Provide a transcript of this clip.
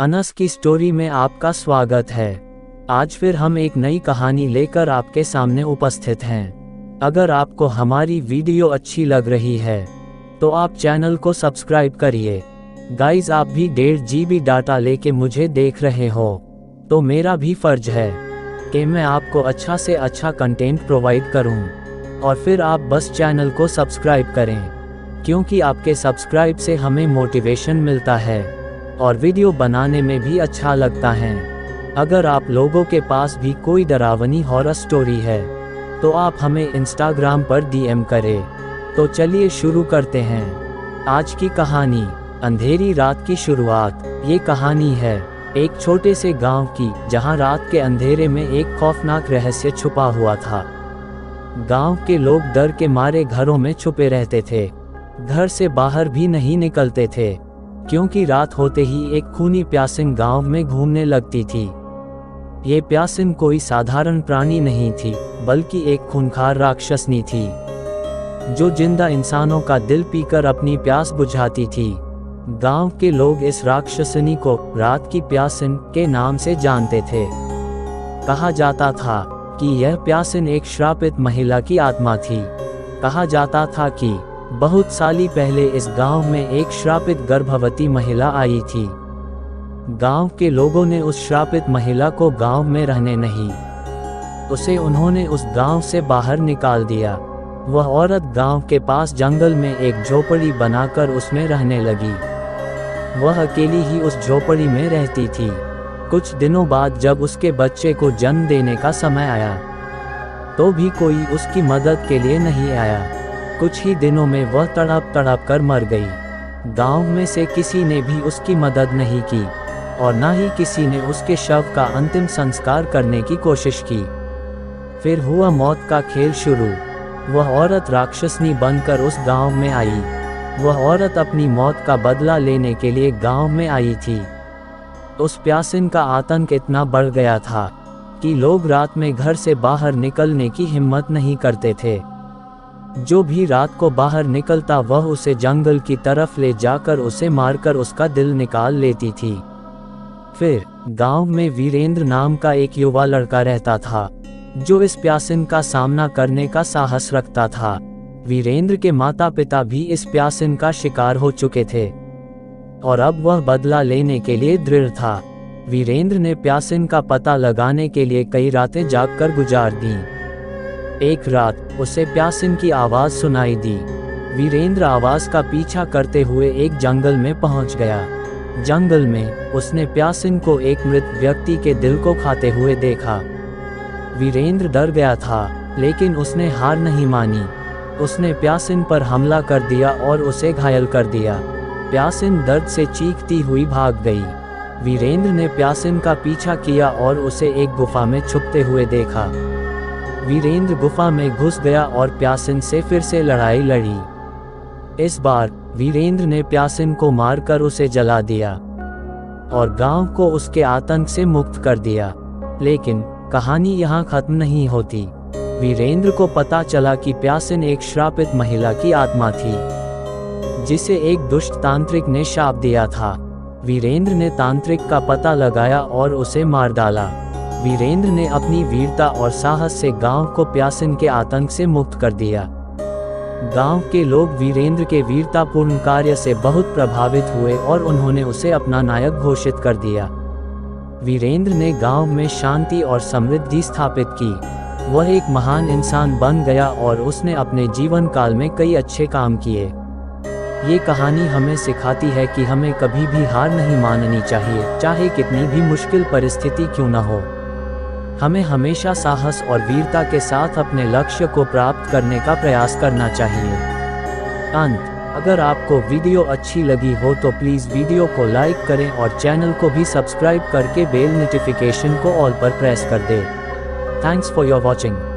अनस की स्टोरी में आपका स्वागत है। आज फिर हम एक नई कहानी लेकर आपके सामने उपस्थित हैं। अगर आपको हमारी वीडियो अच्छी लग रही है तो आप चैनल को सब्सक्राइब करिए। गाइस, आप भी 1.5 GB डाटा लेके मुझे देख रहे हो तो मेरा भी फर्ज है कि मैं आपको अच्छा से अच्छा कंटेंट प्रोवाइड करूं। और फिर आप बस चैनल को सब्सक्राइब करें, क्योंकि आपके सब्सक्राइब से हमें मोटिवेशन मिलता है और वीडियो बनाने में भी अच्छा लगता है। अगर आप लोगों के पास भी कोई डरावनी हॉरर स्टोरी है तो आप हमें इंस्टाग्राम पर DM करें। तो चलिए शुरू करते हैं। आज की कहानी, अंधेरी रात की शुरुआत। ये कहानी है एक छोटे से गांव की, जहां रात के अंधेरे में एक खौफनाक रहस्य छुपा हुआ था। गांव के लोग डर के मारे घरों में छुपे रहते थे, घर से बाहर भी नहीं निकलते थे, क्योंकि रात होते ही एक खूनी प्यासिन गांव में घूमने लगती थी। ये प्यासिन कोई साधारण प्राणी नहीं थी, बल्कि एक खूंखार राक्षसनी थी, जो जिंदा इंसानों का दिल पीकर अपनी प्यास बुझाती थी। गांव के लोग इस राक्षसनी को रात की प्यासिन के नाम से जानते थे। कहा जाता था कि यह प्यासिन एक श्रापित महिला की आत्मा थी। कहा जाता था कि बहुत साली पहले इस गांव में एक श्रापित गर्भवती महिला आई थी। गांव के लोगों ने उस श्रापित महिला को गांव में रहने नहीं, उन्होंने उस गांव से बाहर निकाल दिया। वह औरत गांव के पास जंगल में एक झोपड़ी बनाकर उसमें रहने लगी। वह अकेली ही उस झोपड़ी में रहती थी। कुछ दिनों बाद जब उसके बच्चे को जन्म देने का समय आया तो भी कोई उसकी मदद के लिए नहीं आया। कुछ ही दिनों में वह तड़प कर मर गई। गांव में से किसी ने भी उसकी मदद नहीं की और न ही किसी ने उसके शव का अंतिम संस्कार करने की कोशिश की। फिर हुआ मौत का खेल शुरू। वह औरत राक्षसनी बनकर उस गांव में आई। वह औरत अपनी मौत का बदला लेने के लिए गांव में आई थी। उस प्यासिन का आतंक इतना बढ़ गया था कि लोग रात में घर से बाहर निकलने की हिम्मत नहीं करते थे। जो भी रात को बाहर निकलता वह उसे जंगल की तरफ ले जाकर उसे मारकर उसका दिल निकाल लेती थी। फिर गांव में वीरेंद्र नाम का एक युवा लड़का रहता था, जो इस प्यासिन का सामना करने का साहस रखता था। वीरेंद्र के माता पिता भी इस प्यासिन का शिकार हो चुके थे और अब वह बदला लेने के लिए दृढ़ था। वीरेंद्र ने प्यासिन का पता लगाने के लिए कई रातें जागकर गुजार दी। एक रात उसे प्यासिन की आवाज सुनाई दी। वीरेंद्र आवाज का पीछा करते हुए एक जंगल में पहुंच गया। जंगल में उसने प्यासिन को एक मृत व्यक्ति के दिल को खाते हुए देखा। वीरेंद्र डर गया था, लेकिन उसने हार नहीं मानी। उसने प्यासिन पर हमला कर दिया और उसे घायल कर दिया। प्यासिन दर्द से चीखती हुई भाग गई। वीरेंद्र ने प्यासिन का पीछा किया और उसे एक गुफा में छुपते हुए देखा। वीरेंद्र गुफा में घुस गया और प्यासिन से फिर से लड़ाई लड़ी। इस बार वीरेंद्र ने प्यासिन को मारकर उसे जला दिया और गांव को उसके आतंक से मुक्त कर दिया। लेकिन कहानी यहाँ खत्म नहीं होती। वीरेंद्र को पता चला कि प्यासिन एक श्रापित महिला की आत्मा थी, जिसे एक दुष्ट तांत्रिक ने शाप दिया था। वीरेंद्र ने तांत्रिक का पता लगाया और उसे मार डाला। वीरेंद्र ने अपनी वीरता और साहस से गांव को प्यासिन के आतंक से मुक्त कर दिया। गांव के लोग वीरेंद्र के वीरतापूर्ण कार्य से बहुत प्रभावित हुए और उन्होंने उसे अपना नायक घोषित कर दिया। वीरेंद्र ने गांव में शांति और समृद्धि स्थापित की। वह एक महान इंसान बन गया और उसने अपने जीवन काल में कई अच्छे काम किए। ये कहानी हमें सिखाती है कि हमें कभी भी हार नहीं माननी चाहिए, चाहे कितनी भी मुश्किल परिस्थिति क्यों न हो। हमें हमेशा साहस और वीरता के साथ अपने लक्ष्य को प्राप्त करने का प्रयास करना चाहिए। अंत, अगर आपको वीडियो अच्छी लगी हो तो प्लीज़ वीडियो को लाइक करें और चैनल को भी सब्सक्राइब करके बेल नोटिफिकेशन को ऑल पर प्रेस कर दें। Thanks for your watching.